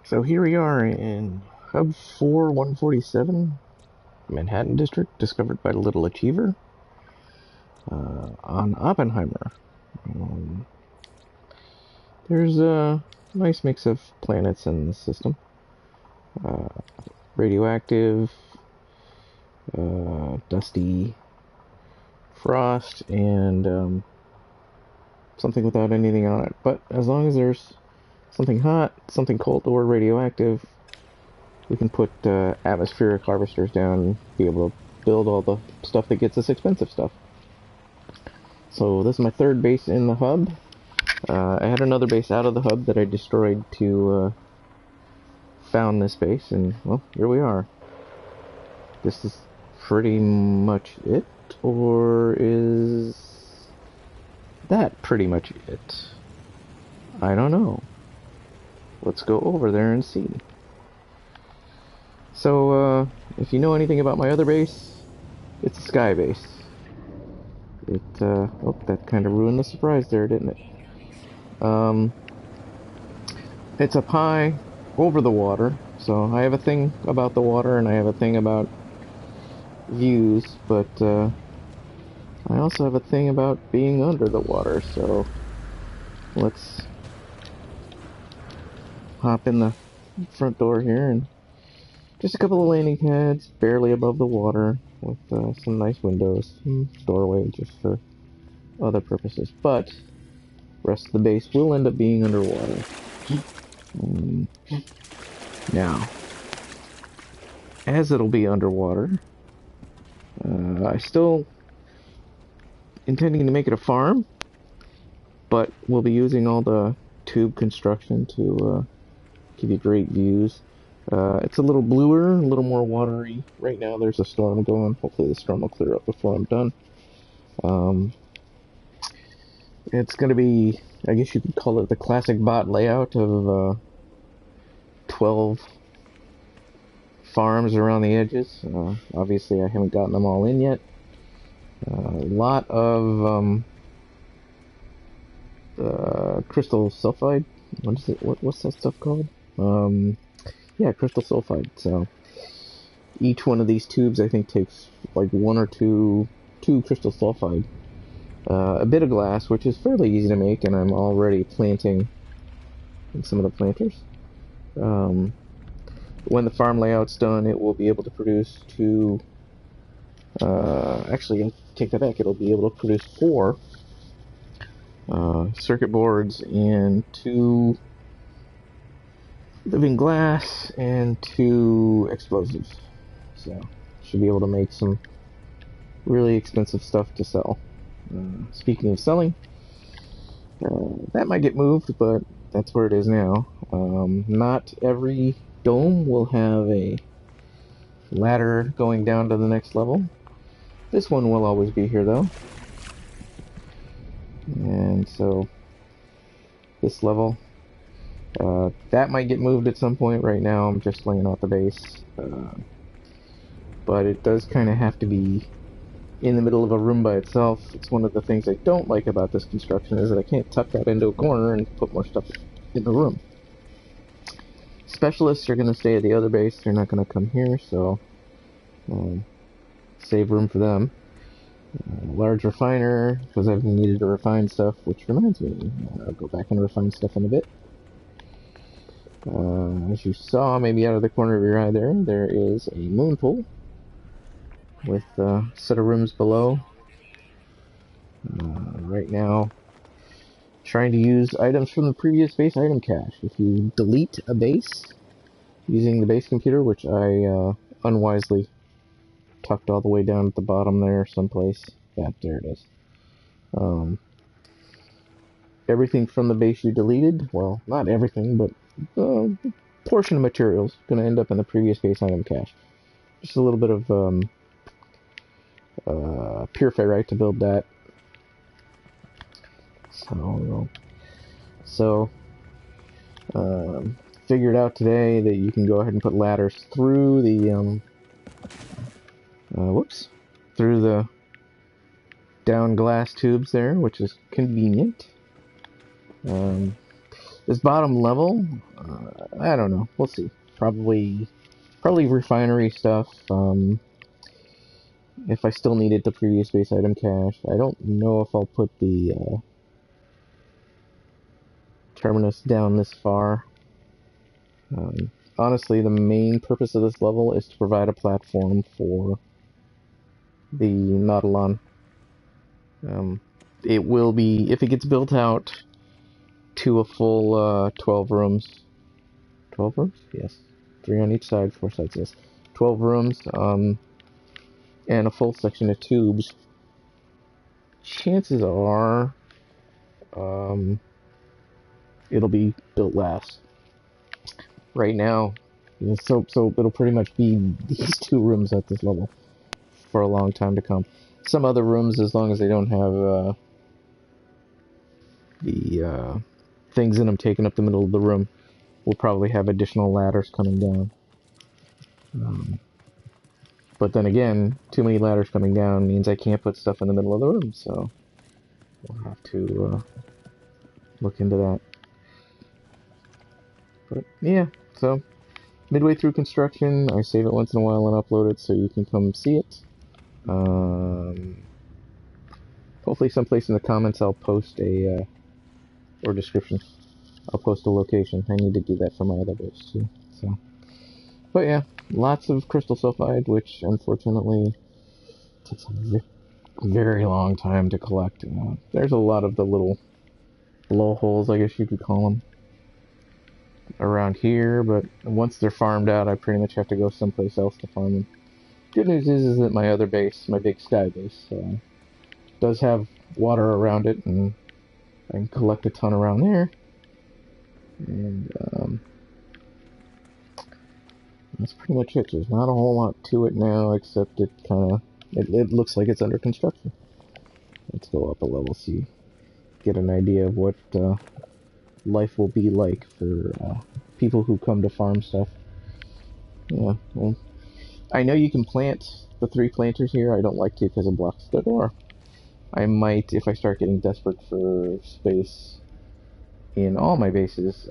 So here we are in Hub 4147, Manhattan District, discovered by the Little Achiever, on Oppenheimer. There's a nice mix of planets in the system. Radioactive, dusty, frost, and something without anything on it. But as long as there's something hot, something cold, or radioactive, we can put atmospheric harvesters down and be able to build all the stuff that gets us expensive stuff. So this is my third base in the hub. I had another base out of the hub that I destroyed to found this base, and well, here we are. This is pretty much it, or is that pretty much it? I don't know. Let's go over there and see. So, if you know anything about my other base, it's a sky base. Oh, that kind of ruined the surprise there, didn't it? It's up high over the water, so I have a thing about the water and I have a thing about views, but I also have a thing about being under the water, so let's hop in the front door here, and just a couple of landing pads barely above the water with some nice windows and doorway just for other purposes, but the rest of the base will end up being underwater. Now, as it'll be underwater, I still intending to make it a farm, but we'll be using all the tube construction to give you great views. It's a little bluer, a little more watery. Right now there's a storm going. Hopefully the storm will clear up before I'm done. It's going to be, I guess you could call it the classic bot layout of 12 farms around the edges. Obviously I haven't gotten them all in yet. A lot of crystal sulfide. What is it? What's that stuff called? Yeah, crystal sulfide. So each one of these tubes, I think, takes like one or two crystal sulfide. A bit of glass, which is fairly easy to make, and I'm already planting some of the planters. When the farm layout's done, it will be able to produce two. Actually, I take that back. It'll be able to produce 4 circuit boards and 2 living glass and 2 explosives. So, should be able to make some really expensive stuff to sell. Speaking of selling, that might get moved, but that's where it is now. Not every dome will have a ladder going down to the next level. This one will always be here, though. And so, this level, that might get moved at some point. Right now, I'm just laying out the base. But it does kind of have to be in the middle of a room by itself. It's one of the things I don't like about this construction, is that I can't tuck that into a corner and put more stuff in the room. Specialists are going to stay at the other base. They're not going to come here, so save room for them. Large refiner, because I've needed to refine stuff, which reminds me, I'll go back and refine stuff in a bit. As you saw, maybe out of the corner of your eye there is a moon pool with a set of rooms below. Right now, trying to use items from the previous base item cache. If you delete a base using the base computer, which I unwisely tucked all the way down at the bottom there someplace. Yeah, there it is. Everything from the base you deleted, well, not everything, but a portion of materials going to end up in the previous base item cache. Just a little bit of pure ferrite to build that. So figured out today that you can go ahead and put ladders through the through the down glass tubes there, which is convenient. This bottom level, I don't know. We'll see. Probably refinery stuff. If I still needed the previous base item cache, I don't know if I'll put the terminus down this far. Honestly, the main purpose of this level is to provide a platform for the Nautilon. It will be, if it gets built out to a full 12 rooms. 12 rooms? Yes. 3 on each side, 4 sides, yes. 12 rooms, and a full section of tubes. Chances are, it'll be built last. Right now, so it'll pretty much be these 2 rooms at this level for a long time to come. Some other rooms, as long as they don't have the things in them taking up the middle of the room, will probably have additional ladders coming down. But then again, too many ladders coming down means I can't put stuff in the middle of the room, so we'll have to look into that. But yeah, so midway through construction, I save it once in a while and upload it so you can come see it. Hopefully someplace in the comments I'll post a, or description, I'll post a location. I need to do that for my other base too, so. But yeah, lots of crystal sulfide, which unfortunately takes a very long time to collect. There's a lot of the little blowholes, I guess you could call them, around here, but once they're farmed out, I pretty much have to go someplace else to farm them. Good news is that my other base, my big sky base, does have water around it, and I can collect a ton around there. And that's pretty much it. There's not a whole lot to it now, except it looks like it's under construction. Let's go up a level, see, get an idea of what life will be like for people who come to farm stuff. Yeah, well, I know you can plant the 3 planters here. I don't like to because it blocks the door. I might, if I start getting desperate for space in all my bases,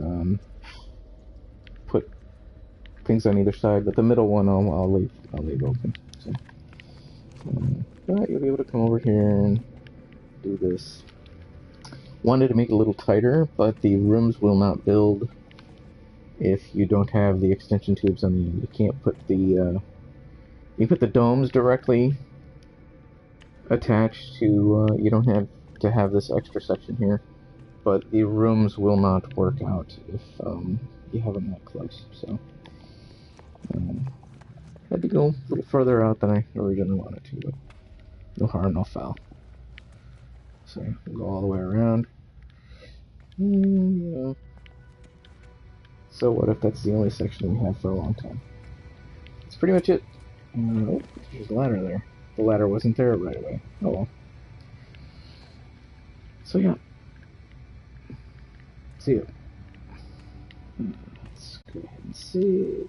put things on either side, but the middle one I'll leave open. So, but you'll be able to come over here and do this. Wanted to make it a little tighter, but the rooms will not build if you don't have the extension tubes on the end. You can't put the you put the domes directly attached to. You don't have to have this extra section here, but the rooms will not work out if you have them that close. So had to go a little further out than I originally wanted to, but no harm, no foul. So we'll go all the way around. Yeah. So what if that's the only section we have for a long time? That's pretty much it. Oh, there's a ladder there. The ladder wasn't there right away. Oh well. So yeah. See ya. Let's go ahead and save.